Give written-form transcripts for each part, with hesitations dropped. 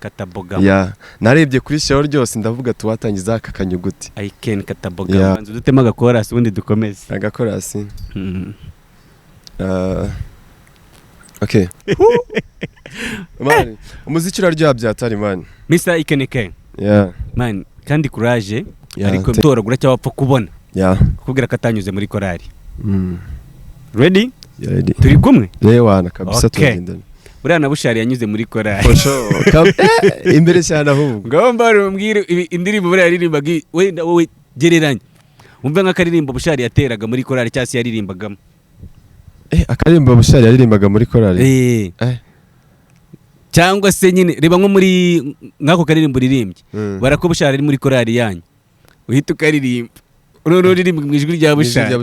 Katabogama. Yeah. Narebye kuri show ryose ndavuga tuwatangiza aka kanyuguti. Aiken Katabogama. Banzu dutema gakorasi ubundi dukomeze. Agakorasi. Okay. Man, umuziki uraryoha byatari man. Mr. Aiken K. Yeah. Man, kandi courage ariko toragura cyo wapfa kubona. Yeah. Kubwira katanyuze muri korali. Ready? Yeah, ready. Turi kumwe? Yewana kabisa tugendana. Buriya na Bushari yanyuze muri korali. For sure. Imbere cyane ahubwo. Ngomba rumbwire indirimbo buriya yaririmbaga wenda wowe gereranya. Umve nk'akaririmbo Bushari yateraga muri korali cyase yaririmbagamo. Akaririmbo Bushari yaririmbaga muri korali. Cyangwa se nyine reba nko muri nkako karirimbo ririmbye. Barako Bushari ari muri korali yanyu. Uhita ukaririmba. Uroro ririmba mu ijwi rya Bushari.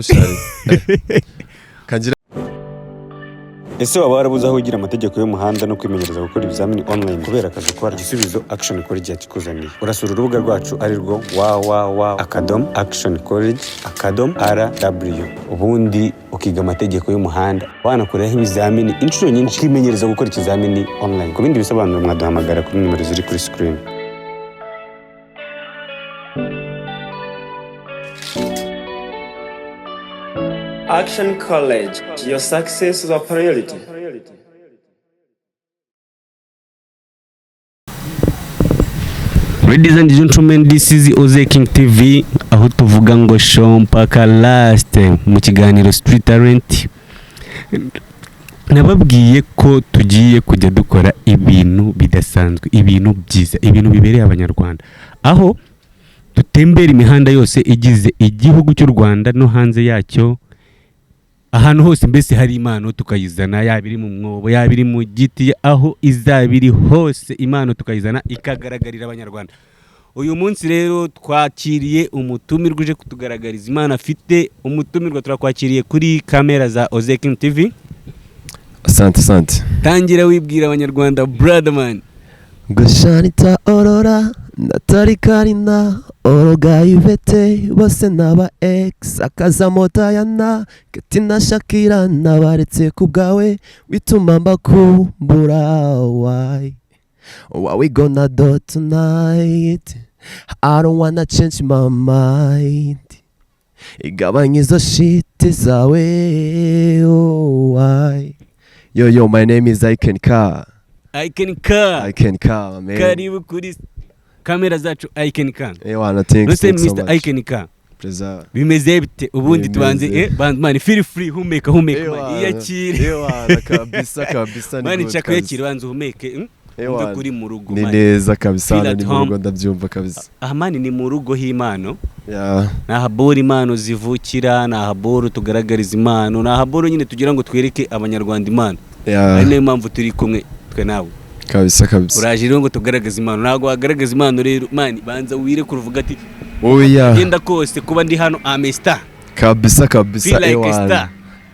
Kangira Ese waba warabuze aho ugira amategeko y'umuhanda no kwimenyereza gukora ibizamini online kubera akazi ukora? Igisubizo Action College yakikuzaniye. Urasura urubuga rwacu ari rwo www.actioncollege.rw ubundi ukiga amategeko y'umuhanda wanakoraho ibizamini inshuro nyinshi kwimenyereza gukora ikizamini online. Ku bindi bisobanuro mwaduhamagara kuri nimero ziri kuri screen. Action College, your success is a priority. Ladies and gentlemen, this is Oze King TV, aho tuvuga ngo show mpaka last mu kiganiro Street Talent. Nababwiye ko tugiye kujya dukora ibintu bidasanzwe, ibintu byiza, ibintu bibereye abanyarwanda. Aho dutembera imihanda yose igize igihugu cy'u Rwanda no hanze yacyo. Ahantu hose mbese hari impano tukayizana, yabiri mu mwobo, yabiri mu giti, aho izabiri hose impano tukayizana ikagaragarira abanyarwanda. Uyu munsi rero twakiriye umutumirwa uje kutugaragariza impano afite. Umutumirwa turakwakiriye kuri kamera za Oze King TV. Asante. Tangira wibwira abanyarwanda brother man. Gushanita Aurora Natari Karina Oroga Yvette bose naba ex akaza motayana Katina Shakira nabaretse kubgawe wituma mbakumbura why we gonna do tonight I don't wanna change my mind igabanya izo shit zawe why yo my name is Aiken K. Aiken K, man. Karibu kuri kamera zacu Aiken K. Thanks Mr. so much. Aiken K. Preza. Bimeze bite ubundi tubanze man feel free humeka man iyakire. Kabisa man nshaka yakire banze humeke. Umve kuri mu rugo man. Ni neza kabisa ni mu rugo ndabyumva kabisa. Man ni mu rugo h'imano. Yeah. Nahabora impano zivukira, nahabora tugaragariza impano, nahabora nyine tugira ngo twereke abanyarwanda impano. Yeah. Ari nayo mpamvu turi kumwe twe nawe. Kabisa. Uraje rero ngo tugaragaze impano, nago wagaragaza impano rero man banza wire kuruvuga ati genda kose kuba ndi hano amesta. Kabisa. Like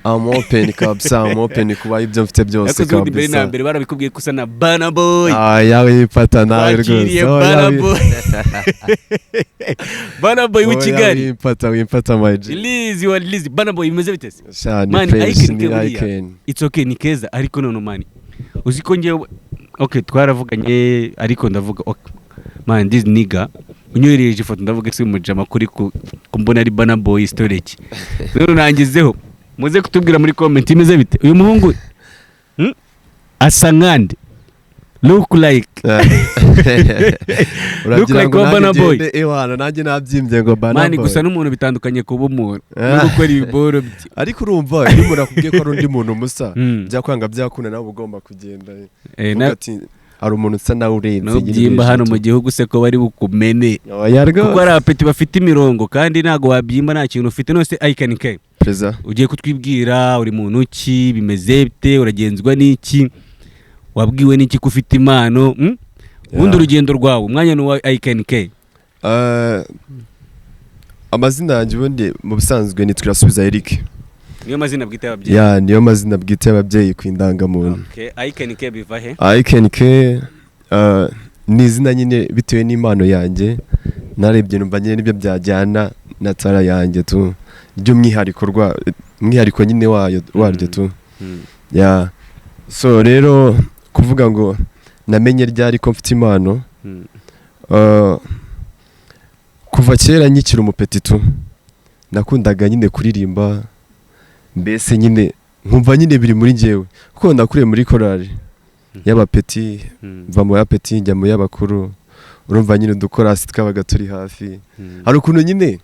I'm open kabisa, I'm open kuba ibyo mfite byose kabisa. Mbere na mbere barabikubwiye kusa na Bana Boy. Yawe yipata nawe rwose. Bana Boy w'Ikigali. Wimpata my G. Release Bana Boy imeze bitese. Man Aiken. It's okay ni keza ariko none man. Uziko ngiye okay twaravuganye ariko ndavuga okay. Man this nigga unyohereje ifoto ndavuga se mujama kuri kumbona ari Bana Boy storage. Rero nangizeho muze kutubwira muri comment imeze bite uyu muhungu asa nkande look like Bana Boy nanjye nabyimbye ngo Bana Boy mani gusa n'umuntu bitandukanye kuba umuntu no gukora ibiboro bye ariko urumva iyo umuntu akubwiye ko ari undi muntu musa byakwanga byakuna nawe ugomba kugenda hari umuntu usa nawe urenze no byimba hano mu gihugu se ko bari bukumene kuko ari apeti bafite imirongo kandi ntago wabyimba nta kintu ufite nose Aiken K. Ugiye kutwibwira uri muntu ki bimeze bite uragenzwa n'iki wabwiwe n'iki ko ufite impano ubundi urugendo rwawe umwanya n'uwa Aiken K. Amazina yanjye ubundi mu bisanzwe nitwa Irasubiza Eric. Niyo mazina bwite y'ababyeyi. Niyo mazina bwite y'ababyeyi ku indangamuntu. Okay, Aiken K biva he? Aiken K ni izina nyine bitewe n'impano yanjye narebye numva nyine nibyo byajyana na tara yanjye tu by'umwihariko nyine waryo tu. So rero kuvuga ngo namenye ryari ko mfite impano Mm. kuva kera nkikiri umupetitu nakundaga nyine kuririmba mbese nyine nkumva nyine biri muri njyewe kuko nakuriye muri korali y'abapeti mva mu y'abapeti njya mu y'abakuru urumva nyine udukorasi twabaga turi hafi hari ukuntu nyine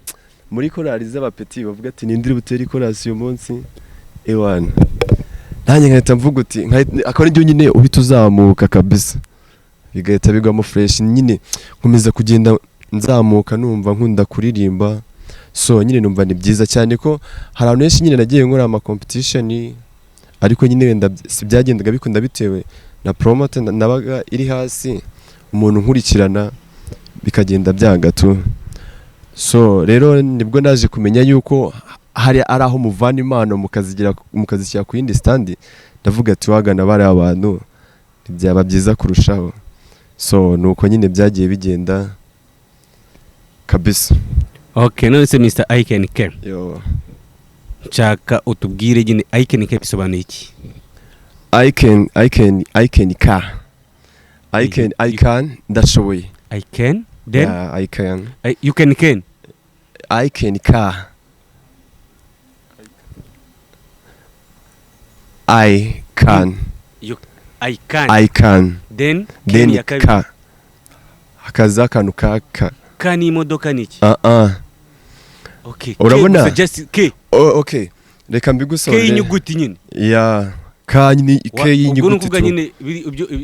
muri korali z'abapeti bavuga ati nindiri butere korasi uyu munsi ewana nanjye nkahita mvuga uti akaba ari nyine uhita uzamuka kabisa bigahita bigwamo fresh nyine nkomeza kugenda nzamuka numva nkunda kuririmba so nyine numva ni byiza cyane ko hari abantu benshi nyine nagiye nkora ama competition ariko nyine wenda si byagendaga bikunda bitewe na promoter nabaga iri hasi umuntu nkurikirana bikagenda byangatu so rero nibwo naje kumenya yuko hari ari aho muvana impano mukazishyira ku yindi stand ndavuga ati wagana bari abantu byaba byiza kurushaho so nuko nyine byagiye bigenda kabisa. Okay, none se Mr. I Can Care. Yo. Nshaka utubwire nyine I Can Care bisobanuye iki? I can ndashoboye. I can then yeah, I can. You can I can car. I can. I can. I can. Then ka. Hakaza akantu ka. Ka ni imodoka niki? Okay. Urabona? Just K. Oh, okay. Reka mbigusobanurire. K inyuguti nyine. Yeah. Ka ni K inyuguti. Ubwo nukuvuga nyine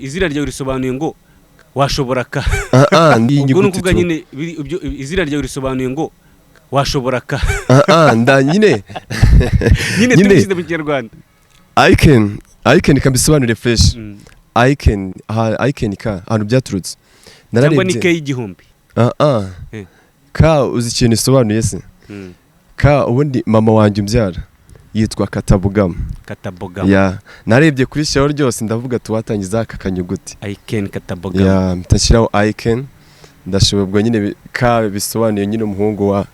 izina ryawe risobanuye ngo washobora ka. Ndi inyuguti. Ubwo nukuvuga nyine izina ryawe risobanuye ngo washobora ka. Nda nyine. Nyine tubishyize mu Kinyarwanda. I can kabisobanure fresh. I can ka ahantu byaturutse. Cyangwa ni K y'igihumbi. Ka uzi ikintu isobanuye se? Ka ubundi mama wanjye umbyara yitwa Katabugama. Yeah. Narebye kuri show ryose ndavuga tuwatangiza aka kanyuguti. I can Katabugama. Yeah, mtashyiraho I can. Ndashobora nyine ka bisobanuye nyine umuhungu wa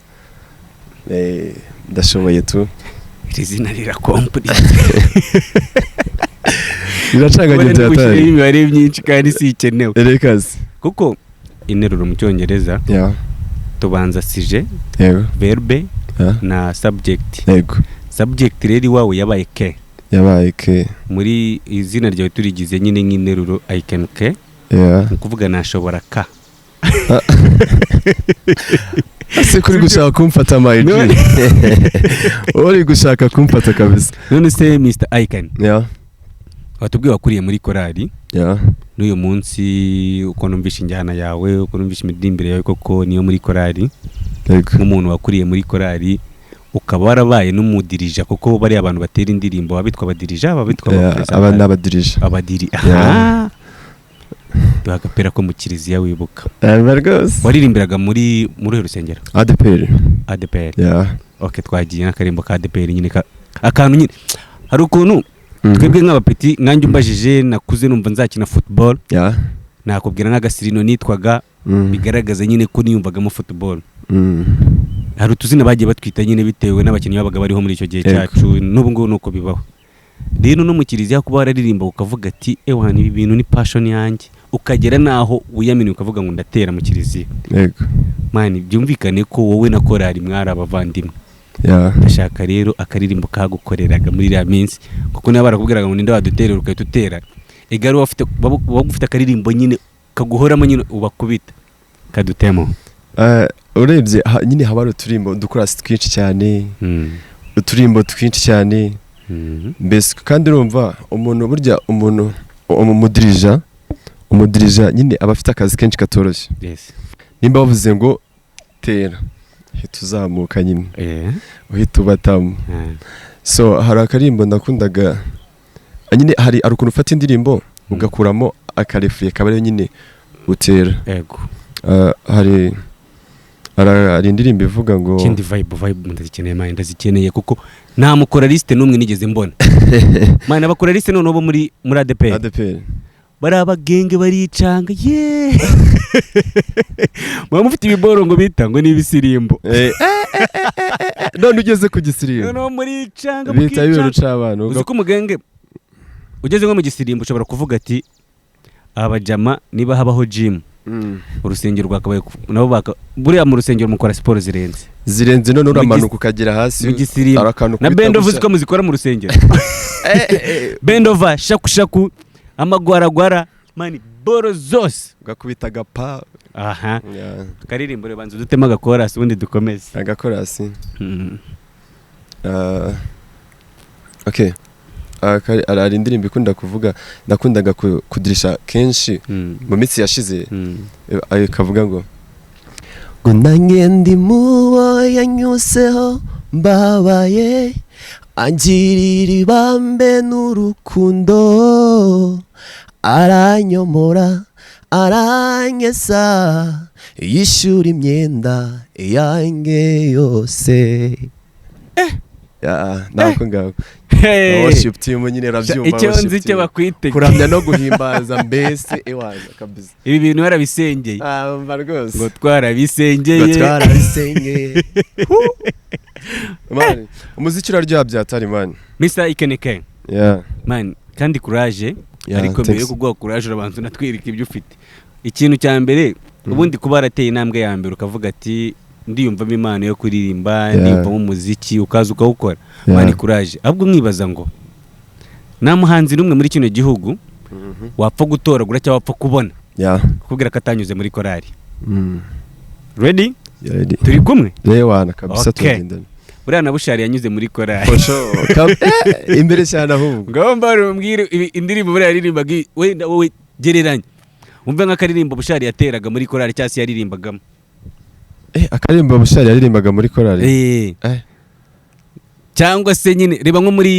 ndashoboye tu. Izina rirakomplete. Biracanganye byatari. Imibare myinshi kandi si ikenewe. Erekazi. Kuko interuro mu Cyongereza tubanza sujet, verbe na subject. Yego. Subject rero iwawe yabaye ke. Muri izina ryawe turigize nyine nk'interuro I can ke. Ukuvuga nashobora ka. Ase kuri gushaka kumfata mayiji. Uri gushaka kumfata kabisa. None se Mr. I can. Watubwiye wakuriye muri korali. N'uyu munsi uko numvisha injyana yawe, uko numvisha imidirimbire yawe koko niyo muri korali. Nk'umuntu wakuriye muri korali ukaba warabaye n'umudirija kuko bari abantu batera indirimbo abitwa abadirija abitwa abadirija. Bagapera ko mu kiliziya wibuka. Waririmbiraga muri rusengero? ADPR. Okay, twagiye n'akarimbo ka ADPR nyine akantu nyine. Hari ukuntu twebwe nk'abapeti nkanjye umbajije nakuze numva nzakina football. Nakubwira n'agasirino nitwaga bigaragaza nyine ko niyumvagamo football. Hari utuzina bagiye batwita nyine bitewe n'abakinnyi babaga bariho muri icyo gihe cyacu n'ubu ngubu nuko bibaho. Rero no mu kiliziya kuba wararirimba ukavuga ati ewana ibi bintu ni passion yanjye ukagera naho wiyamini ukavuga ngo ndatera mu kiliziya. Mani byumvikane ko wowe na korali mwari abavandimwe. Ndashaka rero akaririmbo kagukoreraga muri iriya minsi kuko niba barakubwiraga ngo ninde waduterera ukahita utera egari wagufite akaririmbo nyine kaguhoramo nyine ubakubita kadutemo. Urebye nyine haba uturimbo dukorasi twinshi cyane uturimbo twinshi cyane mbese kandi urumva umuntu burya umuntu umudirija nyine aba afite akazi kenshi katoroshye. Nimba bavuze ngo tera uhita uzamuka nyine uhita ubatamu. So hari akarimbo ndakundaga nyine hari ukuntu ufata indirimbo ugakuramo akarefuye kabari nyine utera. Hari indirimbo ivuga ngo kindi vibe ndazikeneye kuko nta mukoraliste n'umwe nigeze mbona. Mana abakoraliste none bo muri ADPR. Bari abagenge baricanga mwa mufite ibiborongo bita ngo n'ibisirimbo. None ugeze ku gisirimbo no muri canga bita ibiro c'abantu uko umugenge ugeze nko mu gisirimbo ushobora kuvuga ati abajama niba habaho gym urusengero rwakabaye nabo buriya mu rusengero mukora siporo zirenze none uramanuka ukagera hasi na bend over ziko muzikora mu rusengero bend over shaku amagwaragwara mani boro zose ugakubita agapa karirimbo rebanza dutema agakorasi ubundi dukomeze agakorasi okay ari indirimbo ikunda kuvuga nakundaga kudirisha kenshi mu minsi yashize akavuga ngo nanjye ndi mubo yanyuseho mbabaye angirira ibambe n'urukundo aranyomora aranyesa yishura imyenda yanjye yose nako ngako worship team nyine ravyumva icyo nzi cyo bakwite kuramya no guhimbaza mbese ewaza kabisa ibi bintu barabisengeye mva rwose ngo twarabisengeye man umuziki uraryoha byatari man Mr. Ikeneke man kandi courage ariko mbere yo kuguha courage urabanza unatwirika ibyo ufite ikintu cya mbere ubundi kuba arateye intambwe ya mbere ukavuga ati ndiyumvamo impano yo kuririmba ndiyumvamo umuziki ukaza ukawukora mani courage ahubwo mwibaza ngo nta muhanzi n'umwe muri kino gihugu wapfa gutoragura cyangwa wapfa kubona kukubwira ko atanyuze muri korali ready turi kumwe yewana kabisa tugendana buriya na Bushari yanyuze muri korali imbere cyane ahubwo ngomba rumbwire indirimbo buriya yaririmbaga wenda wowe gereranya umve nk'akaririmbo Bushari yateraga muri korali cyangwa se yaririmbagamo akaririmbo Bushari yaririmbaga muri korali cyangwa se nyine reba nko muri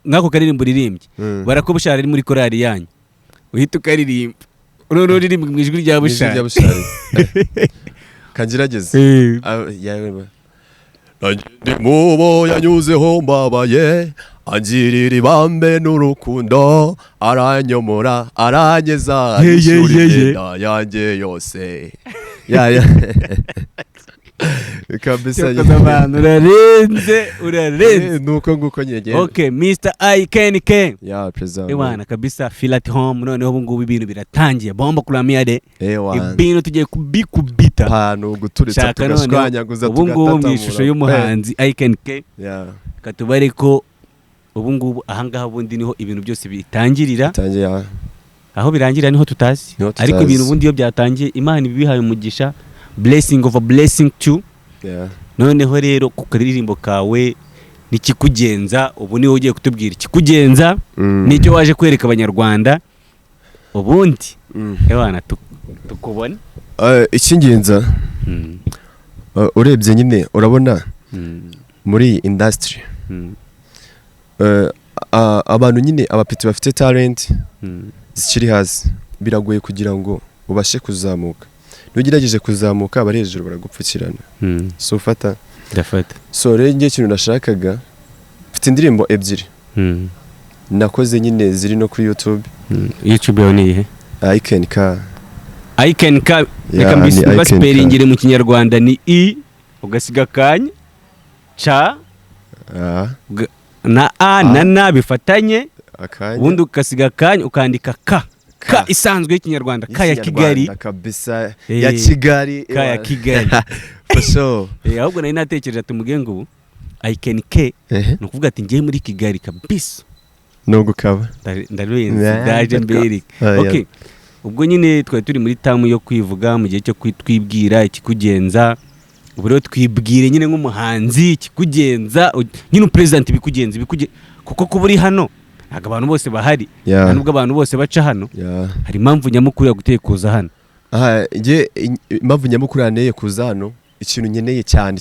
nk'ako karirimbo ririmbye barako Bushari ari muri korali yanyu uhita ukaririmba uririmba mu ijwi rya Bushari kangerageze ndi mubo yanyuzeho mbabaye angirira ibambe n'urukundo aranyomora aranyeza yishura imyenda yanjye yose kabisa abantu urarenze nuko nguko nyegera okay Mr. Ikeneke president ewana kabisa feel at home noneho ubu ngubu ibintu biratangiye bomba kuramya de ibintu tugiye kubikubita hano guturitsa tugashwanyaguza tugatata ubu ngubu mu ishusho y'umuhanzi Ikeneke katubare ko ubu ngubu ahangaha bundi niho ibintu byose bitangirira aho birangirira niho tutazi ariko ibintu bundi iyo byatangiye Imana ibihaye umugisha blessing of a blessing too noneho rero ku karirimbo kawe nikikugenza ubu niho ugiye kutubwira ikikugenza nicyo waje kwereka abanyarwanda ubundi ebana tukubona ikingenza urebye nyine urabona muri industry abantu nyine abapeti bafite talent zikiri hasi biragoye kugira ngo ubashe kuzamuka nugerageje kuzamuka abari hejuru baragupfukirana so ufata ndafata so rero ngiye kintu nashakaga mfite indirimbo ebyiri nakoze nyine ziri no kuri YouTube yawe ni ihe Ikeneke reka mbasiperingire mu kinyarwanda ni i ugasiga kanya cha na a na na bifatanye ubundi ukasiga kanya ukandika ka isanzwe y'ikinyarwanda ka ya Kigali kabisa ya Kigali ka ya Kigali for sure ahubwo nari natekereje tumugenga ubu Ikeneke no kuvuga ati ngiye muri Kigali kabisa no gukaba ndaruyenze daje mbere okay ubwo nyine twari turi muri tamu yo kwivuga mu gihe cyo kwitwibwira ikikugenza ubu rero twibwire nyine nk'umuhanzi ikikugenza nyine president bikugenza kuko kuba uri hano ntabwo abantu bose bahari nubwo abantu bose baca hano hari impamvu nyamukuru yo guteye kuza hano impamvu nyamukuru yaneye kuza hano ikintu nkeneye cyane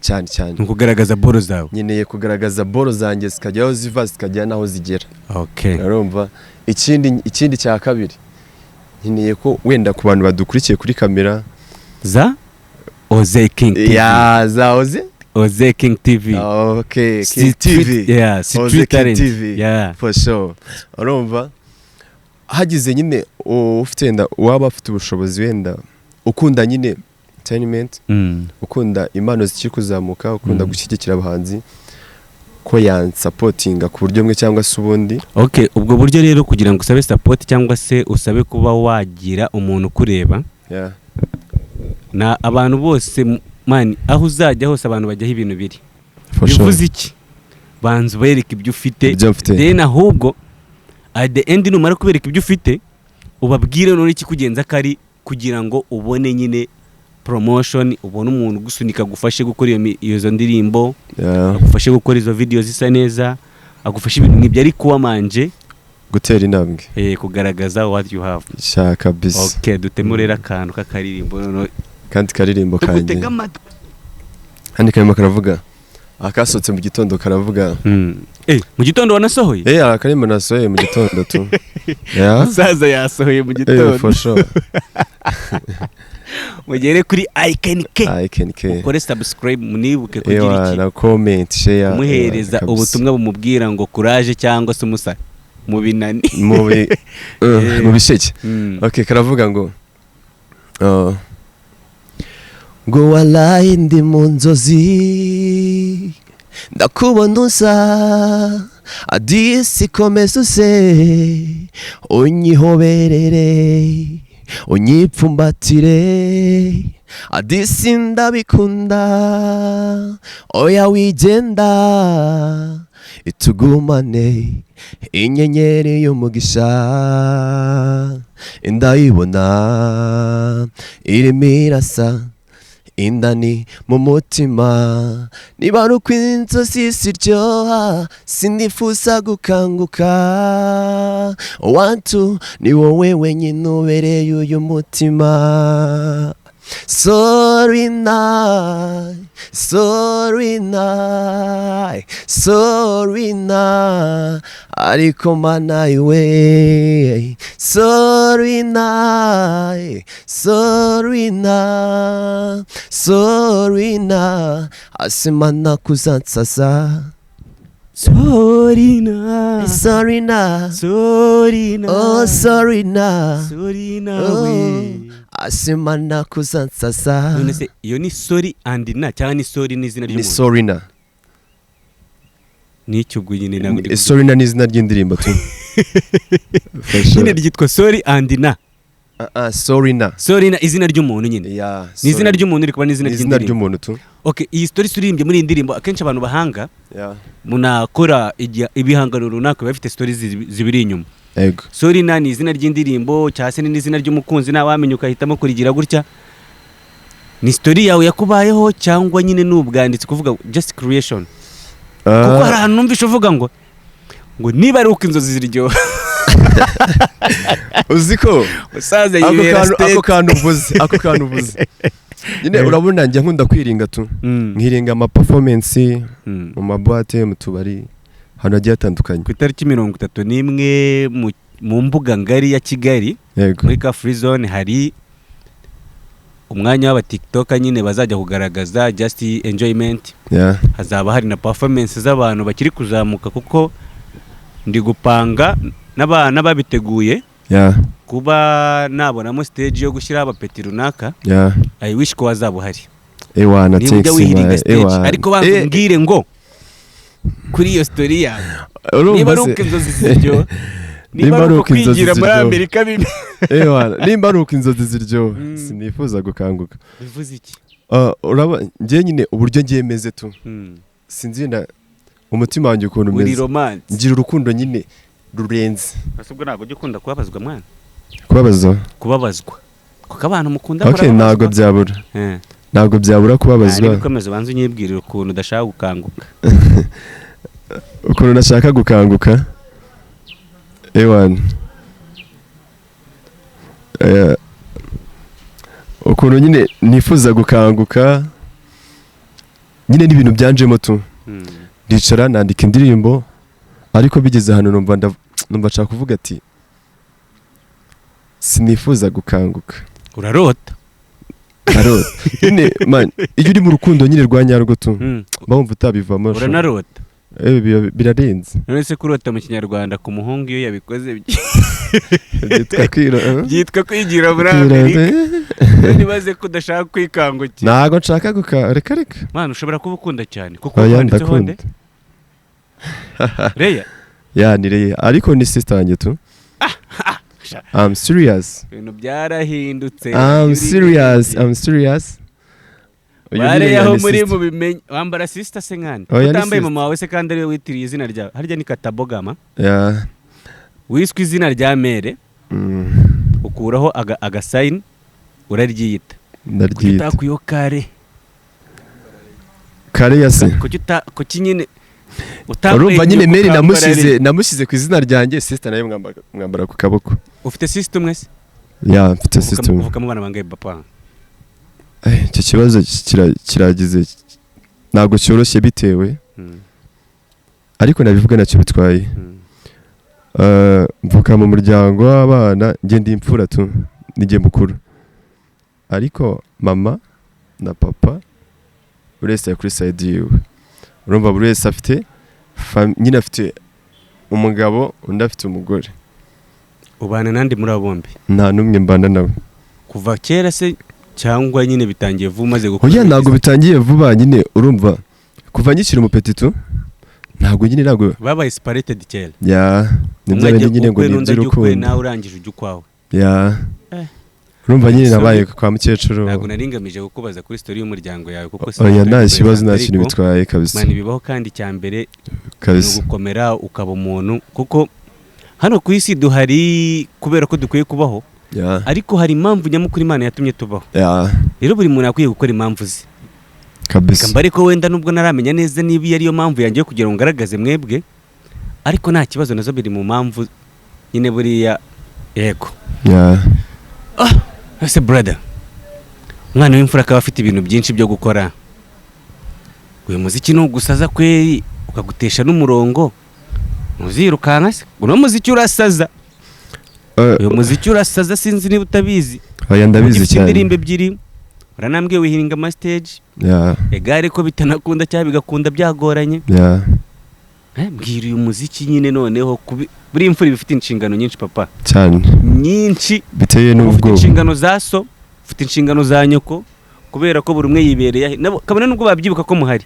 ni ukugaragaza boro zawe nkeneye kugaragaza boro zanjye zikajya aho ziva zikajya n'aho zigera okay urumva ikindi cya kabiri nkeneye ko wenda ku bantu badukurikiye kuri kamera za Oze King TV za Oze King TV okay King TV Street Talent for sure urumva hagize nyine ufite wenda waba afite ubushobozi wenda ukunda nyine entertainment ukunda impano zikiri kuzamuka ukunda gushyigikira abahanzi ko yansapotinga ku buryo bumwe cyangwa se ubundi. Okay, ubwo buryo rero kugira ngo usabe support cyangwa se usabe kuba wagira umuntu kureba Yeah. na abantu bose man, aho uzajya hose abantu bajyaho ibintu biri. For sure. Bivuze iki? Banza ubereke ibyo ufite, Ibyo ufite. then ahubwo at the end numara kubereka ibyo ufite ubabwire none iki kugenza kari kugira ngo ubone nyine promotion, ubone umuntu gusunika gufashe gukora iyo ndirimbo, Yeah. agufashe gukora izo video zisa neza, agufashe ibintu nk'ibyo ariko wamanje Gutera intambwe. kugaragaza what you have. Shaka bis. Okay, dutemurera akantu k'akaririmbo none Kandi karirimbo kanjye. tugutega amatwi. Kandi karimo karavuga. Akasohotse mu gitondo karavuga. Mu gitondo wanasohoye? Akarimbo nasohoye mu gitondo tu. Yeah. Musaza yasohoye mu gitondo. For sure. Mugere kuri IKNK. IKNK. Ukore subscribe munibuke kugira iki. Na comment, share. Muhereza ubutumwa bumubwira ngo courage cyangwa se umusara. Mu binani. Mu bisheke. Okay, karavuga ngo ngo walayi ndi mu nzozi ndakubona uza adisi komeza use unyihoberere unyipfumbatire adisi ndabikunda oya wigenda itugumane inyenyeri y'umugisha indayibona irimo irasa indani mu mutima niba ari uko inzozi ziryoha sinifuza gukanguka wantu ni wowe wenyine ubereye uyu mutima. Sorry night, sorry night, sorry night, ariko mana iwe. Sorry night, sorry night, sorry night, asimana kuzansaza. Sorry na. Sorry na. Sorry na. Oh sorry na. Sorry na we. Asimana kuzansaza. None se iyo ni sorry and na cyangwa ni sorry ni izina ry'umuntu? Ni sorry na. Nicyo nyine ntabwo. Sorry na ni izina ry'indirimbo tu. Nyine ryitwa sorry and na. Sorry na. Sorry na izina ry'umuntu nyine. Yeah. Ni izina ry'umuntu rikuba ni izina ry'umuntu tu. Okay, iyi story turirimbye muri indirimbo akenshi abantu bahanga. Yeah. Munakora ibihangano runaka bafite stories zibiri inyuma. Ego. Sorry na ni izina ry'indirimbo cyase ni izina ry'umukunzi nawamenye ukahitamo kurigira gutya. Ni story yawe yakubayeho cyangwa nyine n'ubwanditsi kuvuga just creation. Kuko hari ahantu numvisha uvuga ngo niba ari uko inzozi ziryoha. Uziko usaza yibera state. Ako kantu uvuze. Nyine urabona njye nkunda kwiringa tu. Nkiringa ama performance mu maboîte mu tubari hano agiye atandukanye. Ku itariki 31 mu mbuga ngari ya Kigali muri ka free zone hari umwanya w'aba TikTok nyine bazajya kugaragaza just enjoyment. Yeah. Hazaba hari na performance z'abantu bakiri kuzamuka kuko ndi gupanga n'ababiteguye. Yeah. Kuba nabonamo stage yo gushyira abapeti runaka. Yeah. I wish ko wazabuhari. Ewana takes ariko bambwire ngo kuri iyo story yawe niba ari uko inzozi ziryoha niba ari uko kwigira muri Amerika bibi nimba ari uko inzozi ziryoha sinifuza gukanguka. Bivuze iki? Uraba ngiye nyine uburyo ngiye meze tu sinzi na umutima wanjye ukuntu meze ngira urukundo nyine rurenze. Asubwo ntago ujye ukunda kubabazwa mwana. Kubabazwa kuko abantu mukunda okay ntago byabura ntago byabura kubabazwa. Bikomeza banze unyibwirira ukuntu udashaka gukanguka. Ukuntu nashaka gukanguka ewan ukuntu nyine nifuza gukanguka nyine n'ibintu byanjemo tu ndicara nandika indirimbo ariko bigeze hano numva nshaka kuvuga ati sinifuza gukanguka. Urarota nyine man iyo uri mu rukundo nyine rwa nyarwo tu bumva utabivamo. Uranarota birarenze. None se kurota mu Kinyarwanda ku muhungu iyo yabikoze byitwa kwigira muri Amerika. Nibaze ko udashaka kwikangukira. Ntago nshaka reka man ushobora kuba ukunda cyane kuko wanditseho nde Reya ya ni Leya ariko ni sister wanjye tu. I'm serious. ibintu byarahindutse. I'm serious. Bare yaho muri mu bimenye wambara sister se nkani. Oya, ni Utambaye sister. mama wawe se kandi ariwe witiriye izina ryawe. Harya ni Katabogama. Ya. Wiswe izina rya mere ukuraho aga sign uraryiyita. Ndaryita. Utakuyo kare. Kare yase. Kuki nyine urumva nyine Mary namushyize ku izina ryanjye, sister nayo mwambara ku kaboko. Ufite system mwese? Ya mfite system. Uvuka mu bana bangaye papa? Icyo kibazo kiragize ntabwo cyoroshye bitewe ariko nabivuga nacyo bitwaye. Mvuka mu muryango w'abana, njye ndi imfura tu, nijye mukuru, ariko mama na papa buri wese kuri side yiwe. Urumva buri wese afite nyine afite umugabo, undi afite umugore. Ubana nandi muri abo bombi? Nta numwe mbana nawe. Kuva kera se cyangwa nyine bitangiye vuba maze gukora? Oya, ntabwo bitangiye vuba nyine, urumva kuva nyikira umupetitu ntabwo nyine ntabwo babaye separated kera. Ya nibyo nyine ngo ni by'urukundo. Nawe urangije ujya ukwawe. Ya urumva nyine nabaye kwa mukecuru. Ntabwo naringamije kukubaza kuri story y'umuryango yawe kuko oya, nta kibazo, nta kintu bitwaye kabisa. Mani bibaho kandi cyambere kabisa gukomera ukaba umuntu, kuko hano ku isi duhari kubera ko dukwiye kubaho. Ariko hari impamvu nyamukuru Imana yatumye tubaho. Rero buri muntu akwiye gukora impamvu ze kabisa. Kamba ariko wenda nubwo naramenya neza niba iyo ariyo mpamvu yangiye kugira ngo ngaragaze mwebwe, ariko nta kibazo, nazo biri mu mpamvu nyine buriya. Yego. Ese brother, umwana w'imfura akaba afite ibintu byinshi byo gukora. Uyu muziki nugusaza kweri ukagutesha n'umurongo, muzirukanka se? Uno muziki urasaza. Uyu muziki urasaza, sinzi niba utabizi. Oya, ndabizi cyane. Indirimbo ebyiri uranambwiye wihiringa ama stage. Egare ko bitanakunda cyangwa bigakunda byagoranye. Mbwira uyu muziki nyine noneho buri imfura bifite inshingano nyinshi papa. Cyane. Nyinshi. Biteye n'ubwo. Ufite inshingano za so, ufite inshingano za nyoko, kubera ko buri umwe yibereye nabo kabone nubwo babyibuka ko muhari.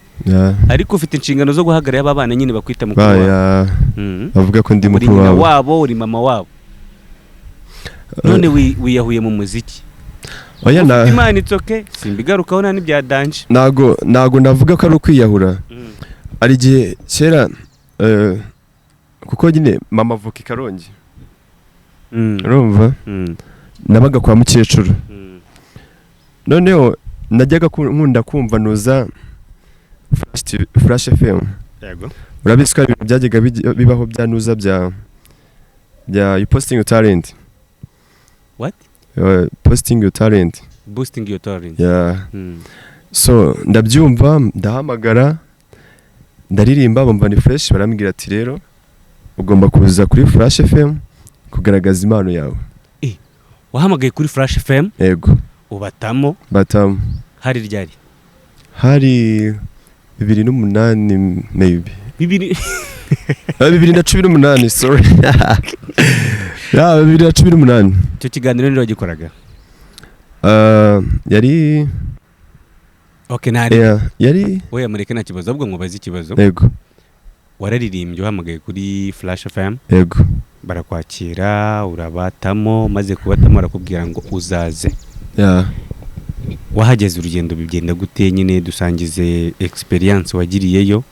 Ariko ufite inshingano zo guhagarara aba bana nyine bakwita mukuru wabo. Bavuga ko ndi mukuru wabo, uri mama wabo. None wiyahuye mu muziki. Oya, Imana itsoke simbigarukaho nta n'ibya danje. Nago navuga ko ari ukwiyahura. Ari igihe kera kuko nyine mama avuka i Karongi. Urumva? Nabaga kwa mukecuru. Noneho najyaga nkunda kumva nuza Flash FM. Yego. Urabizi ko ibintu byajyaga bibaho bya nuza bya you posting your talent. What? Posting your talent. Boosting your talent. Yeah. So ndabyumva, ndahamagara, ndaririmba, bumva ni fresh, barambwira ati rero ugomba kuza kuri Flash FM kugaragaza impano yawe. Wahamagaye kuri Flash FM? Yego. Ubatamo? Batamo. Hari ryari? Hari 2008 maybe. 2018, sorry. Ya 2018. Cyo kiganiro niro gikoraga? Yari Okay, nari. Yari oya mureke nta kibazo, ahubwo mubaze ikibazo. Yego. Wararirimbye uhamagaye kuri Flash FM? Yego. Barakwakira, urabatamo, maze kubatamo arakubwira ngo uzaze. Wahageze urugendo bigenda gute nyine, dusangize experience wagiriyeyo.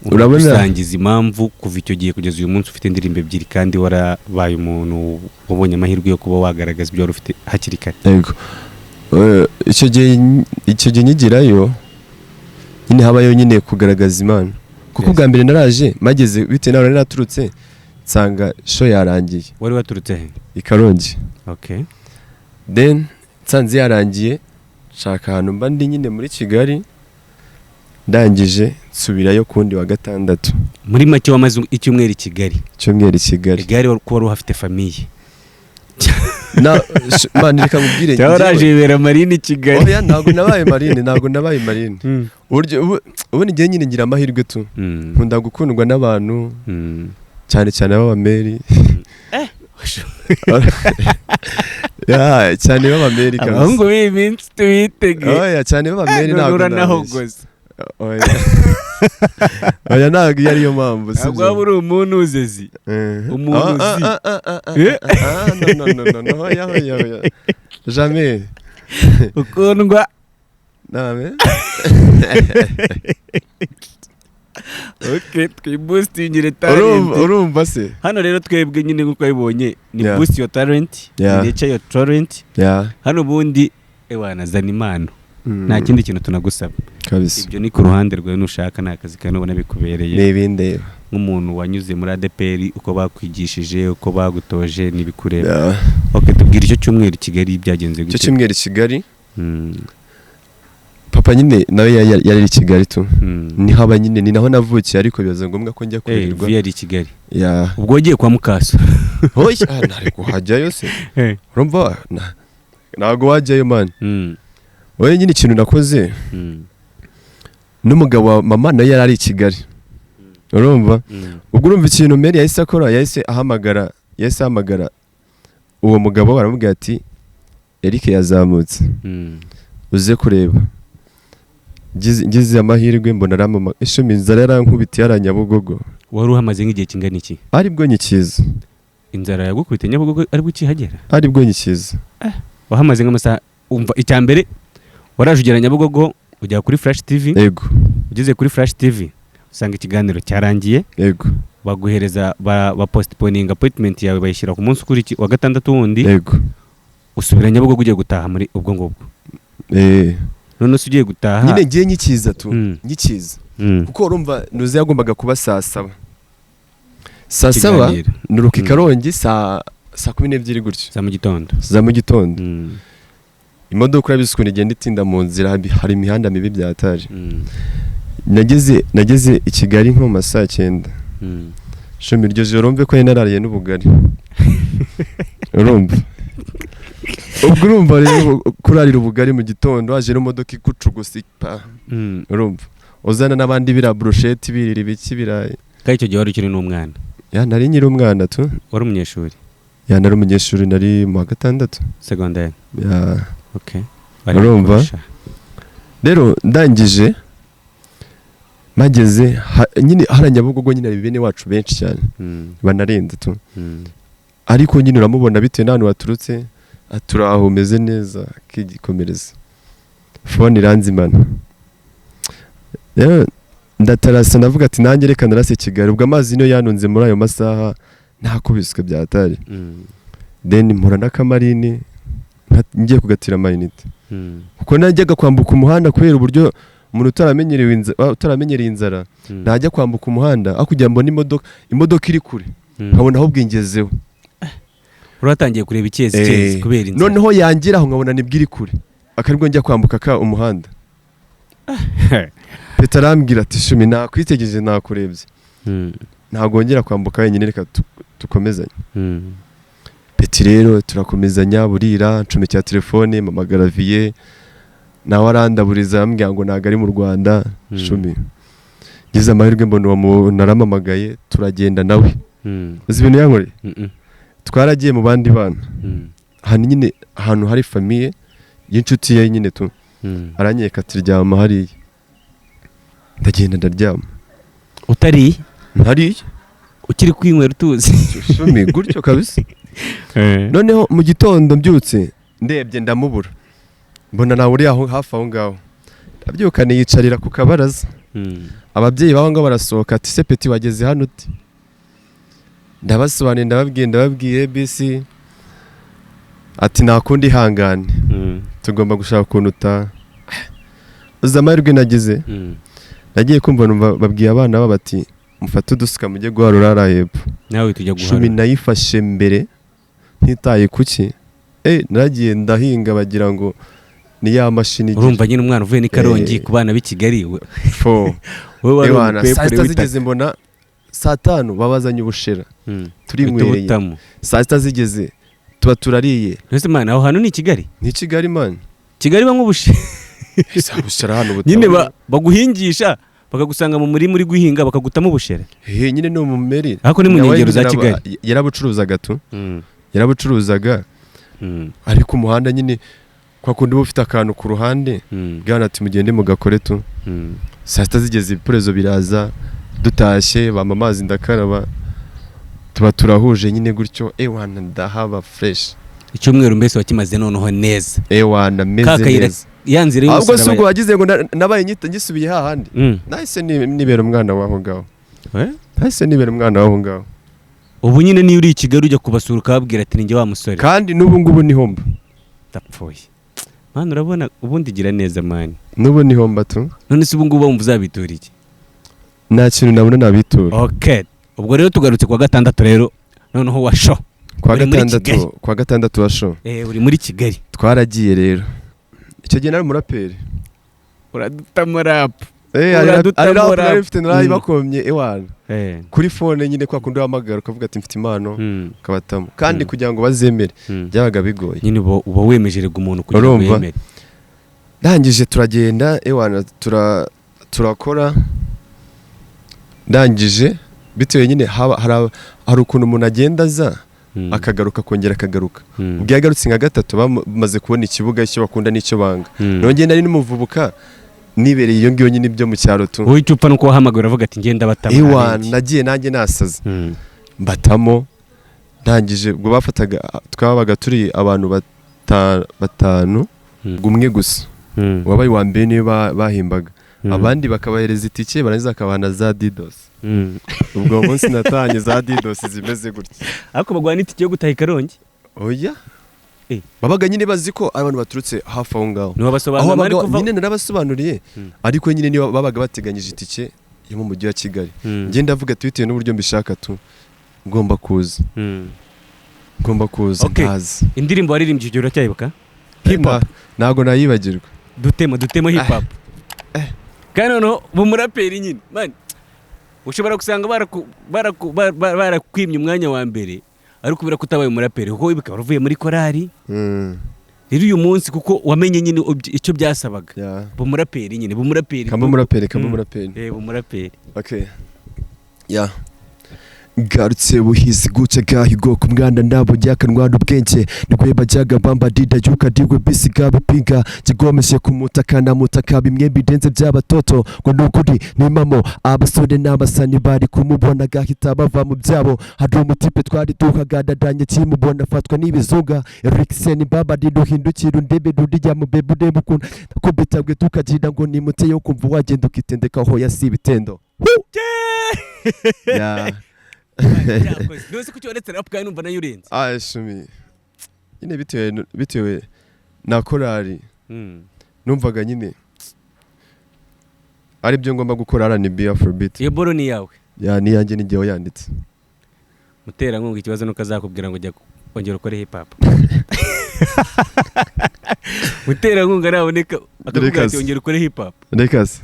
Urabona dusangiza impamvu kuva icyo gihe kugeza uyu munsi ufite indirimbo ebyiri kandi warabaye umuntu wabonye amahirwe yo kuba wagaragaza ibyo wari ufite hakiri kare. Yego. Icyo gihe nyigirayo nyine habayo nyine kugaragaza Imana, kuko bwa mbere naraje mageze bite nawe naraturutse nsanga show yarangiye. Wari waturutse he? I Karongi. Okay. Then nsanze yarangiye, shaka ahantu mba ndi nyine muri Kigali, ndangije nsubirayo kundi wa gatandatu. Muri make wamaze icyumweru i Kigali? Icyumweru i Kigali. Kigali ko wari uhafite famille? Mani reka mubwire njye waraje bibera Marine Kigali. Oya, ntabwo nabaye Marine. Ubu ni gihe nyine ngira amahirwe tu. Nkunda gukundwa n'abantu cyane cyane b'abameri. Cyane b'abameri kabisa. Ahubwo iyi minsi tuyitege. Oya, cyane b'abameri ntabwo nahogoze. oya ntabwo iyo ariyo mpamvu ntabwo waba uri umuntu uzezi umuntu uzi no oya jamais ukundwa name okay twibustingire talent urumva se hano rero twebwe nyine nkuko wabibonye ni Yeah. boost your talent nature your talent hano ubundi nazana impano nta kindi kintu tunagusaba kabisa ibyo ni ku ruhande rwawe nushaka nta kazi kandi ubona bikubereye n'ibindi nk'umuntu wanyuze muri ADPR uko bakwigishije uko bagutoje nibikureba okay tubwira icyo cyumweru i Kigali byagenze gute icyo cyumweru i Kigali papa nyine nawe yari i Kigali tu ni haba nyine ni naho navukiye ariko bibaza ngombwa ko njya kurirwa yari i Kigali ya ubwo wagiye kwa Mukaso hoya ntari kuhajyayo se urumva ntago wajyayo man wowe nyine ikintu nakoze n'umugabo wa mama nawe yari ari i Kigali urumva ubwo urumva ikintu Mary yahise akora yahise ahamagara uwo mugabo baramubwira ati Eric yazamutse uze kureba ngize amahirwe mbona ramama ishumi inzara yarankubitiye aranyabugogo wari uhamaze nk'igihe kingana iki aribwo nyikiza inzara yagukubita Nyabugogo aribwo ukihagera aribwo nyikiza wahamaze nk'amasaha umva icyambere waraje ugera Nyabugogo ujya kuri Flash TV yego ugeze kuri Flash TV usanga ikiganiro cyarangiye yego baguhereza ba postponing appointment yawe bayishyira ku munsi kuri wa gatandatu wundi yego usubira Nyabugogo ugiye gutaha muri ubwo ngubwo none ugiye gutaha nyine ngiye nyikiza tu nyikiza kuko urumva nuze yagombaga kuba saa 7 nuruka Karongi saa 12 gutyo za mu gitondo imodoka urabiswe igenda itinda mu nzira hari imihanda mibi byataje nageze i Kigali nko mu saa 9 shumi iryo joro urumve ko narariye n'ubugari urumva ubwo urumva rero kurarira ubugari mu gitondo haje n'imodoka ikucugusa urumva uzana n'abandi bira brochette birira ibiki birayi kandi icyo gihe wari ukiri n'umwana nari nyiri umwana tu wari umunyeshuri nari umunyeshuri nari mu wa gatandatu secondaire okay urumva rero ndangije mageze nyine haranyabugogo nyine ari bene wacu benshi cyane banarenze tu ariko nyine uramubona bitewe n'ahantu waturutse aturaho umeze neza kigikomereza phone iranzimana ndatarasa ndavuga ati nanjye reka narase Kigali ubwo amazi niyo yanunze muri ayo masaha ntakubiswe byatari then mpora n'akamarine ngiye kugatira amayinite kuko najyaga kwambuka umuhanda kubera uburyo umuntu utaramenyereye inzara najya kwambuka umuhanda akujya mbona imodoka iri kure nkabona aho bwingezeho uratangiye kureba icyezi kubera inzara noneho yangira aho nkabona nibwo iri kure akaribwo njya kwambuka umuhanda Peter arambwira ati shumi nakwitegereje nakurebye ntago ngera kwambuka wenyine reka tukomezanye Peti rero turakomezanya burira ncome cya telefone mama Garavier nawe arandaburiza ambwira ngo naga ari mu Rwanda shumi gize amahirwe mbona uwo naramamagaye turagenda nawe uzi ibintu yankoreye twaragiye mu bandi bana hano nyine ahantu hari famille y'inshuti ye nyine tu aranyeka turyama hariya ndagenda ndaryama utari ntari ukiri kwinywera utuzi shumi gutyo kabisa noneho mu gitondo mbyutse ndebye ndamubura mbona nawe uri aho hafi aho ngaho ndabyukane yicarira ku kabaraza ababyeyi baho ngo barasohoka ati se Peti wageze hano uti ndabasobanuriye ndababwiye BC ati nakundi hangane tugomba gushaka ukuntu utaha uzi amahirwe nagize nagiye kumva babwiye abana babo bati mufate udusuka mujye guharura hariya hepfo nawe tujya guharura shumi nayifashe mbere ntitaye kuki naragiye ndahinga bagira ngo ni ya mashini urumva nyine umwana uvuye ni Karongi ku bana b'i Kigali wowe wari saa sita zigeze mbona saa 5 babazanye ubushera turinywereye saa sita zigeze tuba turariye ese mana aho hantu ni Kigali ni Kigali man Kigali bamwe ubushera ubushera hano nyine baguhingisha bakagusanga mu muri guhinga bakagutamo ubushera nyine no mu meri ariko ni mu nkengero za Kigali yarabucuruzaga tu yarabucuruzaga ariko umuhanda nyine kwa kundi uba ufite akantu ku ruhande bwana ati mugende mugakore tu saa sita zigeze ibipurezo biraza dutashye bampa amazi ndakaraba tuba turahuje nyine gutyo ewana ndahaba fresh icyumweru mbese wakimaze noneho neza ewana meze kakayira neza yanzire yose ahubwo suko wagize ngo nabaye nyita ngisubiye hahandi nahise nibera umwana waho ngaho nahise nibera umwana waho ngaho ubu nyine niyo uri i Kigali ujya kubasura ukababwira ati ninjye wa musore kandi n'ubu ngubu niho mba ndapfuye mani urabona ubundi gira neza mani n'ubu niho mba tu none se ubu ngubu wumva uzabitura iki nta kintu nabona nabitura okay ubwo rero tugarutse kwa gatandatu rero noneho wa show kwa gatandatu wa show uri muri Kigali twaragiye rero icyo gihe nari umuraperi uradutamo rap nari mfite narayibakomye ewana kuri phone nyine kwa kundi wahamagara ukavuga ati mfite impano kabatamo kandi kugira ngo bazemere byabaga bigoye nyine uba wemejerega umuntu kugira ngo yemere ndangije turagenda ewana turakora ndangije bitewe nyine hari ukuntu umuntu agenda aza akagaruka kongera akagaruka ubwo yagarutse nka gatatu bamaze kubona ikibuga icyo bakunda n'icyo banga nongeye nari n'umuvubuka nibereye iyo ngiyo nyine ibyo mu cyaro tu wowe icupfa nuko wahamagara uvuga ati ngenda batamo ewa nagiye nanjye nasaze mbatamo ndangije ubwo bafataga twabaga turi abantu batanu gumwe gusa wabaye wa mbere niyo bahimbaga abandi bakabahereza itike barangiza akabana za Didos ubwo munsi natanye za Didos zimeze gutya ariko bagwana itike yo gutaha Karongi oya babaga nyine bazi ko abantu baturutse hafi aho ngaho niho basobanura ariko nyine narabasobanuriye ariko nyine niyo babaga bateganyije itike yo mu mujyi wa Kigali ngiye ndavuga ati bitewe n'uburyo mbishaka tu ngomba kuza ntazi indirimbo waririmbye icyo uracyayibuka hip hop ntago nayibagirwa dutemo hip hop kandi noneho bumuraperi nyine man ushobora gusanga barakwimye umwanya wa mbere ariko kubera kutabaye umuraperi kuko wibuka waruvuye muri korari rero uyu munsi kuko wamenye nyine icyo byasabaga bumuraperi nyine bumuraperi okay garutse buhizi guca gahigo ku mwana nabo yakanwana ubwenge nigwe bajyaga bamba dida yuka diwe bisi gabipinga kigomeshe kumutakana mutaka bimwe bidenze by'abatoto ngo nukuri nimamo abasore n'abasani bari kumubona gahita bava mu byabo hari umutipe twari duhagadadanye kimubona afatwa n'ibizunga Eriksen baba diduhindukira ndebe dudijya mu bebude mukunda kubitabwe tukagira ngo nimute yo kumva wagenda ukitendeka aho yasibitendo Nose kuki waretse rap kandi numva nayo urenze shumi nyine bitewe na korari numvaga nyine ari byo ngomba gukora R&B Afrobeat iyo boro ni yawe ni yanjye n'igihe yanditse mutera nkunga ikibazo nuko azakubwira ngo jya kongera ukore hip hop mutera nkunga naboneka akakubwira ati ongera ukore hip hop ndekase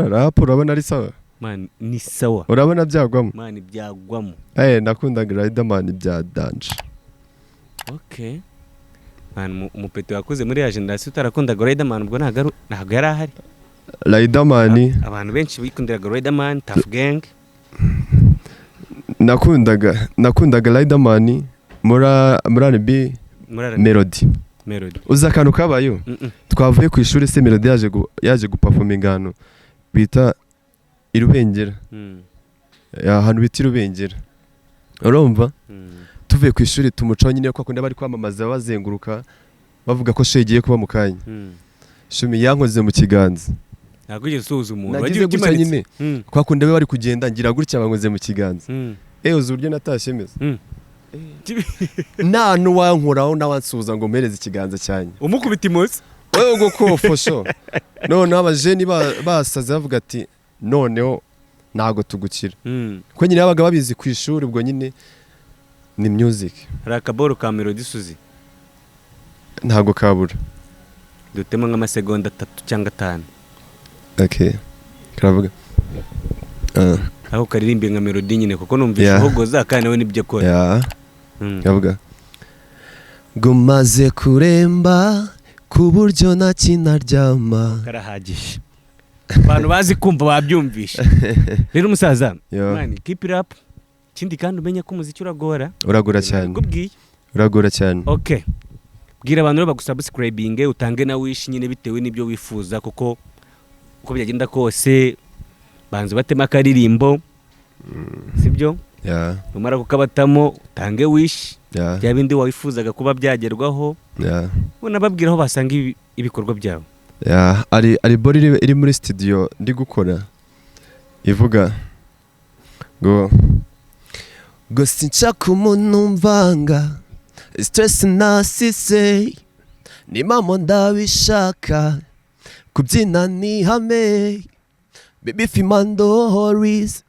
rap urabona ari sawa man ni sawa urabona byagwamo man byagwamo nakundaga Riderman bya dance okay man umupeti wakuze muri ya generation utarakundaga Riderman ubwo ntago yari ahari Riderman abantu benshi bikundiraga Riderman Tough Gang nakundaga Riderman muri R&B Melody uza akantu kabayo twavuye ku ishuri se Melody yaje guperforminga hano bita Irubengera ahantu bita Irubengera urumva tuvuye ku ishuri tumucaho nyine ko akunda bari kwamamaza bazenguruka bavuga ko shegiye kuba mu kanya shumi yankoze mu kiganza ntabwo ugeze usuhuza umuntu wagiye gutya nyine kwa kundi bari kugenda ngira gutya bankoze mu kiganza uzi uburyo natashye meze nta n'uwankoraho n'awansuhuza ngo mpereze ikiganza cyanjye umukubita imoso wowe ubwo kofosho noneho abajeni basaze bavuga ati noneho ntago tugukira kuko nyine babaga babizi ku ishuri ubwo nyine ni music hari akaboro ka Melody Suzy ntago kabura dutema nk'amasegonda 3 cyangwa 5 okay karavuga aho karirimbe nka Melody nyine kuko numvise uhogoza kandi nawe nibyo akora kavuga gumaze kuremba ku buryo nta kinaryama karahagije abantu bazi kumva babyumvisha rero umusaza mani keep it up kindi kandi umenya ko umuziki uragora cyane okay bwira abantu rero bagusubscribinge utange na wish nyine bitewe n'ibyo wifuza kuko uko byagenda kose banze batema akaririmbo sibyo numara kukabatamo utange wish bya bindi wifuzaga kuba byagerwaho unababwira aho basanga ibikorwa byabo. ari bori iri muri studio ndi gukora ivuga ngo sinshaka umuntu mvanga stress nasise ni mama ndabishaka kubyina ni hame baby fimando horis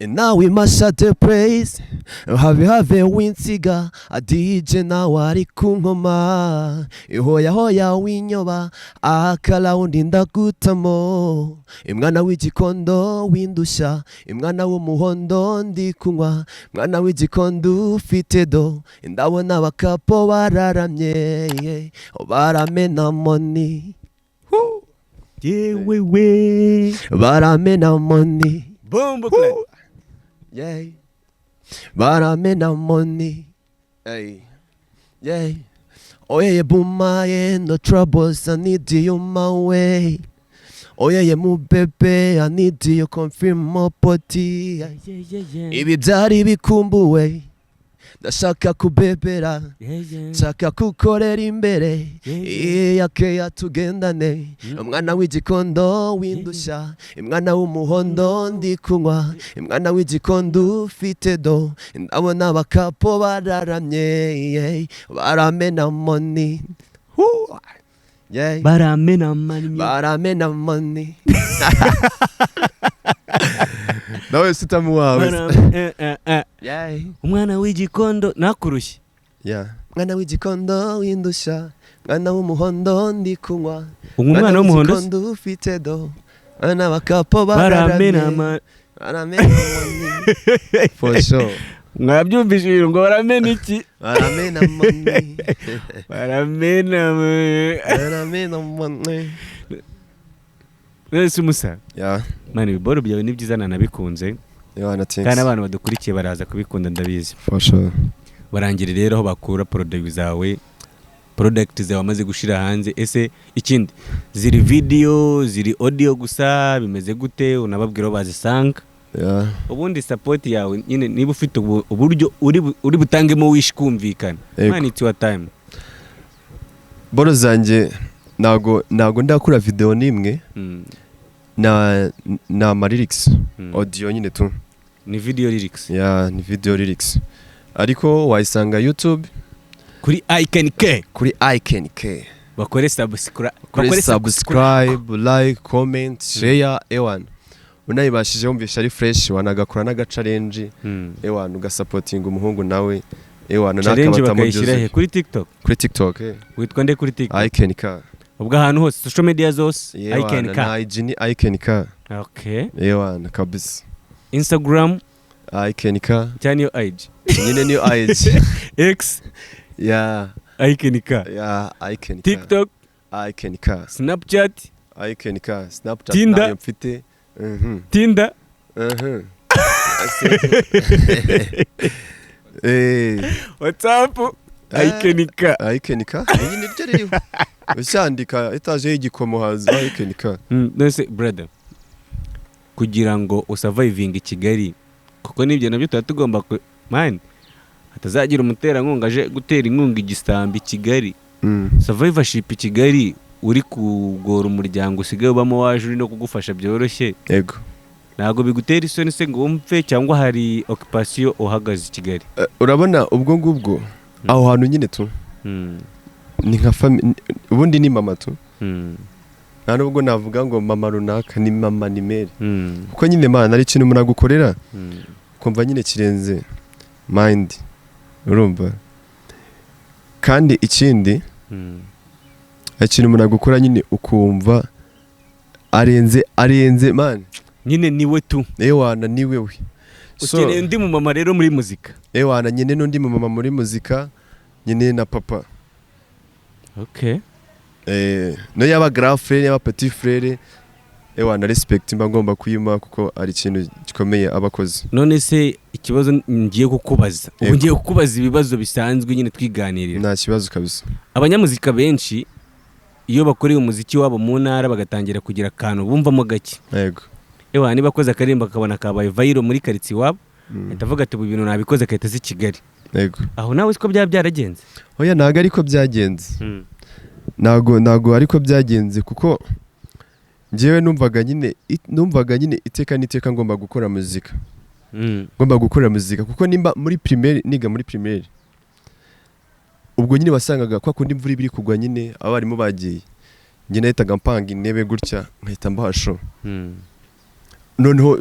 and now we must shut the praise have winsiga a DJ now ari kunkoma hoya winyoba akala undi ndagutamo imwana w'igikondo windusha imwana w'umuhondo ndi kunywa mwana w'igikondo ufite do ndabona bakapo bararamye baramena money yewewe baramena money bombo clap. Yeah, but I'm in the money. Hey, yeah. Oh yeah, boom my end, no troubles. I need you my way. Oh yeah, move baby. I need you confirm my body. Ibi byari bikumbuwe. Ndashaka kubebera. Nshaka kukorera imbere. Yake yatugendane. Umwana w'igikondo windusha. Imwana w'umuhondo ndi kunywa. Imwana w'igikondo ufite do. Ndabona bakapo bararamye. Baramena money. Baramena money. Baramena money. Nawe sitamu wawe. Umwana w'igikondo nakurushye. Mwana w'igikondo windusha. Mwana w'umuhondo ndi kunywa. Umwana w'umuhondo ufite do. Ana bakapo baramena money. For sure. Mwabyumvishije ngo baramena iki? Baramena money. Baramena money. Baramena money. Nese musa. Mani biboro byawe ni byiza nanabikunze. Kandi abantu badukurikiye baraza kubikunda ndabizi. For sure. Barangire rero aho bakura product zawe amaze gushira hanze. Ese ikindi ziri video ziri audio gusa bimeze gute unababwira bazisanga? Ubundi support yawe nyine niba ufite uburyo uri butangemo wish kumvikana. Man it's your time. Boro zanjye nago ndakura video nimwe. Na lyrics audio nyine tu ni video lyrics ni video lyrics ariko wayisanga YouTube kuri Icon K bakore subscribe like comment share ewan unayibashije umvisha ari fresh wanagakora naga challenge ewan ugasupporting umuhungu nawe ewan nakabatamujuze kuri TikTok witwa nde kuri TikTok Icon K ubwo ahantu hose social media zose Icon K na IG ni Icon K ewan kabisa Instagram Icon K cyane yo IG nyine niyo IG X Icon K Icon K TikTok Icon K Snapchat Icon K Snapchat Tinder mfite Tinder WhatsApp Icon K iyi ni byo ririho ushandika etaje y'igikomo haza Icon K nese brother kugira ngo usurviving Kigali kuko nibyo nabyo tugomba man atazagira umuterankunga aje gutera inkunga igisambi Kigali survivorship Kigali uri kugora umuryango usigaye ubamo waje uri no kugufasha byoroshye yego ntago bigutera isoni se ngo wumve cyangwa hari occupation uhagaze Kigali urabona ubwo ngubwo aho hantu nyine tu ni nka ubundi ni mama tu nta nubwo navuga ngo mama runaka ni mama ni mere kuko nyine mana ari ikintu munagukorera kumva nyine kirenze mind urumva kandi ikindi ikintu munagukora nyine ukumva arenze man nyine niwe tu ewana niwe we ukeneye undi mu mama rero muri muzika ewana nyine n'undi mu mama muri muzika nyine na papa no yaba grand frère yaba petit frère ewana respect mba ngomba kuyima kuko ari ikintu gikomeye abakozi none se ikibazo ngiye kukubaza ubu Yego. ngiye kukubaza ibibazo bisanzwe nyine twiganirira. nta kibazo kabisa. Abanyamuzika benshi iyo bakoreye umuziki wabo mu ntara bagatangira kugira akantu bumvamo gake. Yego. Ewa niba akoze akaririmba akabona kabaye viral muri karitsiye iwabo ahita avuga ati ubu bintu nabikoze akahita aza i Kigali. Yego. Aho nawe siko byaba byaragenze? Oya ntago ariko byagenze. Ntago ariko byagenze kuko njyewe numvaga nyine iteka n'iteka ngomba gukora muzika. Ngomba gukora muzika kuko nimba muri primaire niga muri primaire. Ubwo nyine wasangaga kwa kundi imvura ibiri kugwa nyine abarimu bagiye. Njye nahitaga mpanga intebe gutya nkahita mbahasho. Noneho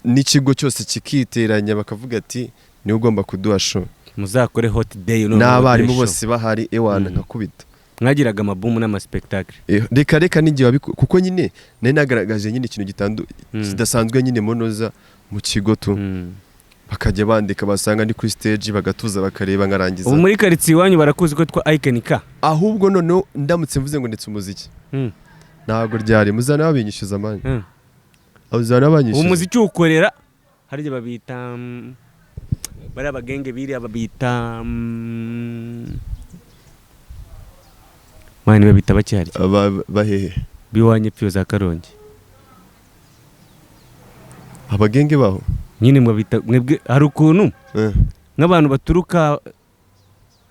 n'ikigo cyose kikiteranya bakavuga ati ni ugomba kuduha show. Muzakore hot day no. N'abarimu bose bahari ewana nkakubita. Mwagiraga amabumu n'ama spectacle. Reka n'igihe kuko nyine nari nagaragaje nyine ikintu kidasanzwe nyine monoza mu kigo tu. Bakajya bandika basanga ni kuri stage bagatuza bakareba ngarangiza. Ubu muri karitsiye iwanyu barakuzi ko twa Icon K. Ahubwo none ndamutse mvuze ngo ndetse umuziki. Ntago ryari muzana babinyishyuza amani. Abuzana banyishyuza. Ubu muziki ukorera harije babita bari abagenge biri ababita mani babita bacyari bahehe biwanye pyo za Karongi. Abagenge baho nyine mwabita mwebwe hari ukuntu nk'abantu baturuka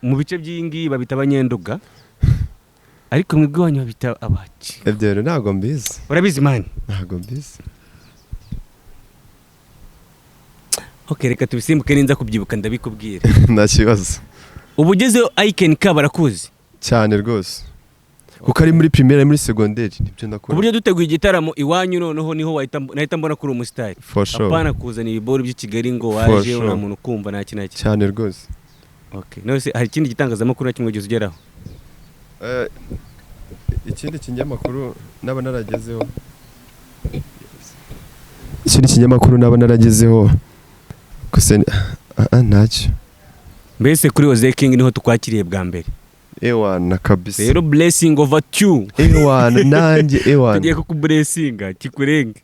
mu bice by'ingi babita abanyenduga ariko mwebwe wanyu babita abaci. Ebyo ntago mbizi. Urabizi mani? Ntago mbizi. Okay, reka tubisimbuke ninza kubyibuka ndabikubwira. Nta kibazo. Ubu ugezeho Icon K barakuzi cyane rwose. Kuko ari muri primaire muri secondaire nibyo ndakora. Ku buryo duteguye igitaramo iwanyu noneho niho nahita mbona kuri umusitari. Sure. Apana kuzana ibiboro by'i Kigali ngo waje una muntu kumva nta kinaki. Cyane rwose. Okay. Nose hari ikindi gitangazamakuru kimwe gize ugeraho? Ikindi kinyamakuru naba naragezeho. Ikindi kinyamakuru naba naragezeho. Kuse ntacyo. Mbese kuri Oze King niho tukwakiriye bwa mbere. Ewana kabisa. Rero blessing over you. Ewana nanjye ewana. Tugiye kukublessinga kikurenge.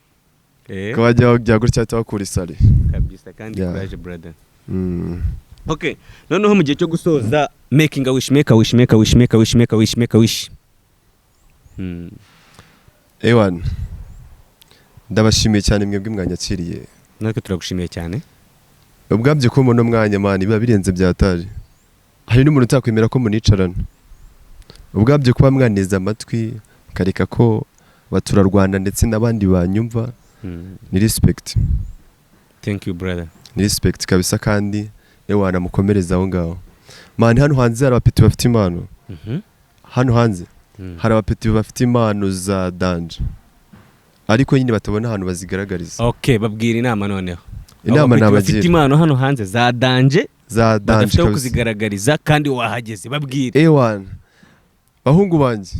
Kwajya gutya twakura isari. Kabisa kandi courage brother. Okay. Noneho mu gihe cyo gusoza making a wish make a wish make a wish make a wish make a wish make a wish. Ewana. Ndabashimiye cyane mwebwe mwanyakiriye. Natwe turagushimiye cyane. Ubwabyo ko muno mwanya mani biba birenze byatari. Hari n'umuntu utakwemera ko municarana. Ubwabyo kuba mwaneza amatwi kareka ko batura Rwanda ndetse n'abandi banyumva. Ni respect. Thank you brother. Ni respect kabisa kandi ewana mukomereza aho ngaho. Mani hano hanze hari abapeti bafite impano. Hano hanze hari abapeti bafite impano za danje. Ariko nyine batabona ahantu bazigaragariza. Okay, babwira inama noneho. Inama nabagira. Bafite impano hano hanze za danje. Badafite kuzigaragariza kandi wahageze babwire. Ewana. Bahungu banje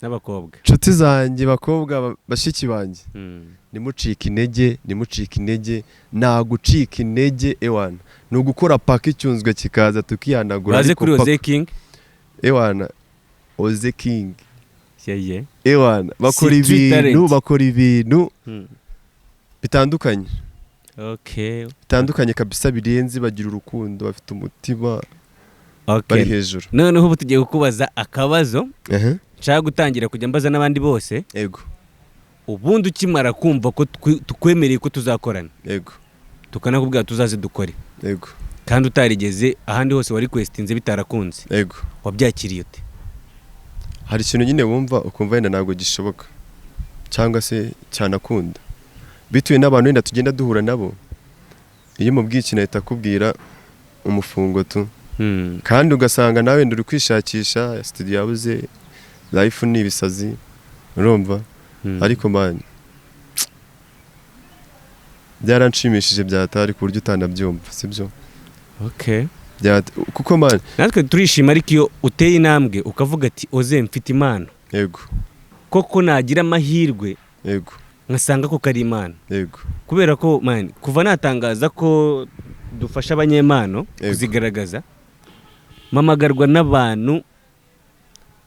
n'abakobwa. Nshuti zanjye bakobwa bashiki banjye. Nimucika intege, nagucika intege ewana. No gukora paka icyunzwe kikaza tukihanagura ariko kuri Oze King. Ewana. Oze King. Yeye. Ewana bakora ibintu bitandukanye. Okay. Bitandukanye kabisa birenze bagira urukundo bafite umutima. Bari hejuru. Noneho ubu tugiye kukubaza akabazo. Nshaka gutangira kujya mbaza n'abandi bose. Yego. Ubundi ukimara kumva ko tukwemereye ko tuzakorana. Yego. Tukanakubwira tuzaze dukore. Yego. Kandi utarigeze ahandi hose wari questinze bitarakunze. Yego. Wabyakiriye ute? Hari ikintu nyine wumva ukumva yenda ntabwo gishoboka cyangwa se cyanakunda bituye n'abantu wenda tugenda duhura nabo. Iyo mubwiye ikintu ahita akubwira umufungo tu. Kandi ugasanga nawe nduri kwishakisha studio yabuze life ni ibisazi urumva. Ariko man byaranshimishije byatari ku buryo utanabyumva sibyo. Okay. Kuko man natwe turishima ariko iyo uteye intambwe ukavuga ati Oze mfite impano. Yego. Koko nagira amahirwe. Yego. Nkasanga ko kari impano. Yego. Kubera ko man kuva natangaza ko dufasha abanyempano kuzigaragaza mamagarwa n'abantu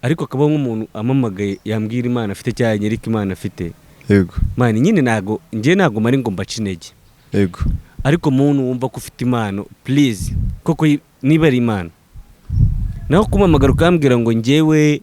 ariko akaba nk'umuntu amamagaye yambwira imana afite cyane nyerika imana afite. Yego. Man nyine nago ngiye nago mari ngo mbaca intege. Yego. ariko muntu wumva ko ufite impano please koko niba ari impano naho kumamagara ukambwira ngo njyewe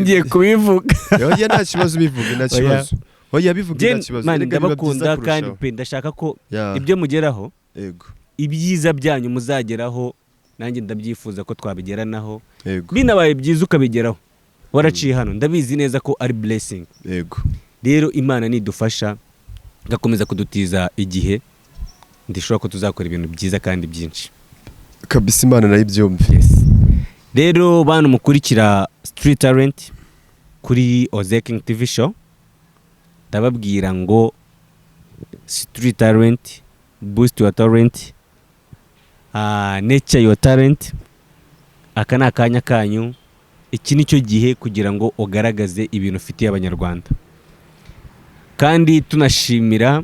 ngiye kubivuga oya nta kibazo bivuge nta kibazo oya bivuge nta kibazo mani ndabakunda kandi pe ndashaka ko ibyo mugeraho yego ibyiza byanyu muzageraho nanjye ndabyifuza ko twabigeranaho yego binabaye byiza ukabigeraho waraciye hano ndabizi neza ko ari blessing yego rero Imana nidufasha gakomeza kudutiza igihe ndishobora ko tuzakora ibintu byiza kandi byinshi kabisa Imana nayo ibyumve rero bantu mukurikira Street Talent kuri Oze King TV show ndababwira ngo Street Talent boost your talent nature your talent aka ni akanya kanyu iki nicyo gihe kugira ngo ugaragaze ibintu ufitiye abanyarwanda kandi tunashimira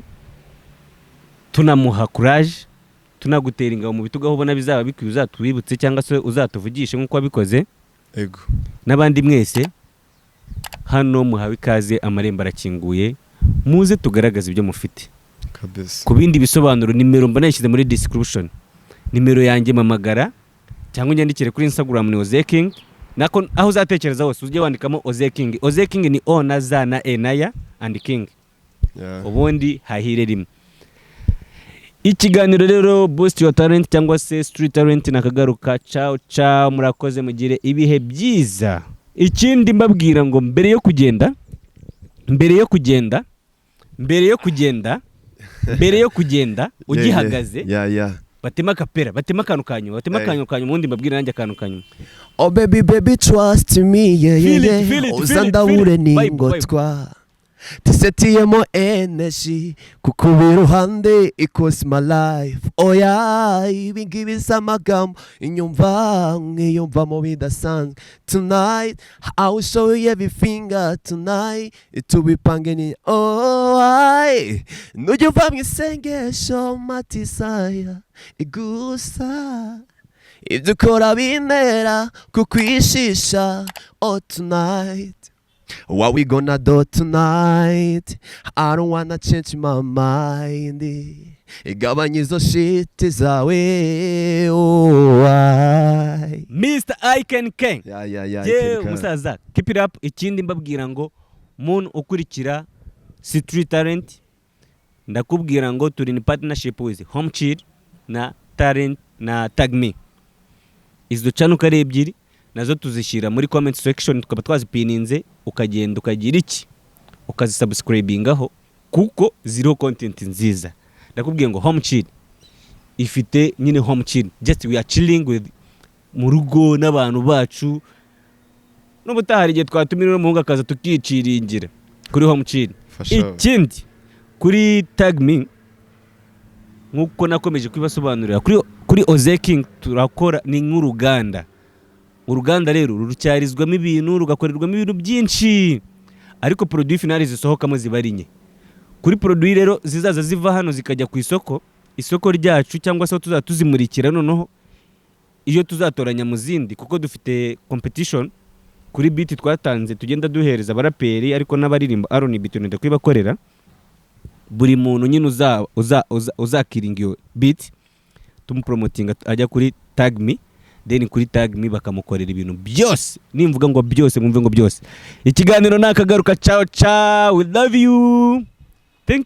tunamuha courage tunagutera ingabo mu bitugu aho ubona bizaba bikwiye uzatubibutse cyangwa se uzatuvugishe nk'uko wabikoze yego n'abandi mwese hano muhawe ikaze amarembo arakinguye muze tugaragaze ibyo mufite kabisa ku bindi bisobanuro nimero mba nayishyize muri description nimero yanjye mamagara cyangwa unyandikire kuri Instagram ni Oze King nako aho uzatekereza hose ujye wandikamo Oze King. Oze King ni O na Z na E na ya and King ubundi hahire rimwe. Ikiganiro rero boost your talent cyangwa se Street Talent nakagaruka. Ciao ciao, murakoze mugire ibihe byiza. Ikindi mbabwira ngo mbere yo kugenda ugihagaze batema kapera batema akantu kanyu ubundi mbabwira nanjye akantu kanyu. Oh baby trust me uzandabure ningotwa tisetiyemo energy kuko biruhande equals my life. Oh yeah, ibi ngibi z'amagambo inyumva mu bidasanzwe. Tonight I will show you everything tonight tubipange ni nujya uva mu isengesho matisaya igusa ibyo ukora bintera kukwishisha. Oh tonight what we gonna do tonight? I don't wanna change my mind. Igabanya izo shit zawe. Oh I Mr. I Can King. Yeah, musaza keep it up. Ikindi mbabwira ngo muntu ukurikira Street Talent ndakubwira ngo turi ni partnership with Home Chill na Talent na Tag Me. Izo channel kare ebyiri nazo tuzishyira muri comment section tukaba twazipininze ukagenda ukagira iki ukazisubscribingaho kuko zero content nziza. Ndakubwiye ngo Home Chill ifite nyine Home Chill just we are chilling with mu rugo n'abantu bacu n'ubutahari igihe twatumirira umuhungu akaza tukiciringira kuri Home Chill. Ikindi kuri Tag Me nkuko nakomeje kwibasobanurira kuri Oze King turakora ni nk'uruganda. Uruganda rero rucyarizwamo ibintu rugakorerwamo ibintu byinshi ariko produit finale zisohokamo zibarinye. Kuri produit rero zizaza ziva hano zikajya ku isoko ryacu cyangwa se tuzimurikira noneho iyo tuzatoranya mu zindi kuko dufite competition kuri beat twatanze tugenda duhereza abaraperi ariko n'abaririmba R&B tunenda kwibakorera. Buri muntu nyine uzakiringa iyo beat tumupromotinga ajya kuri Tag Me, then kuri Tag Me bakamukorera ibintu byose. Nimvuga ngo byose mwumve ngo byose. Ikiganiro nakagaruka. Ciao ciao, we love you, thank you.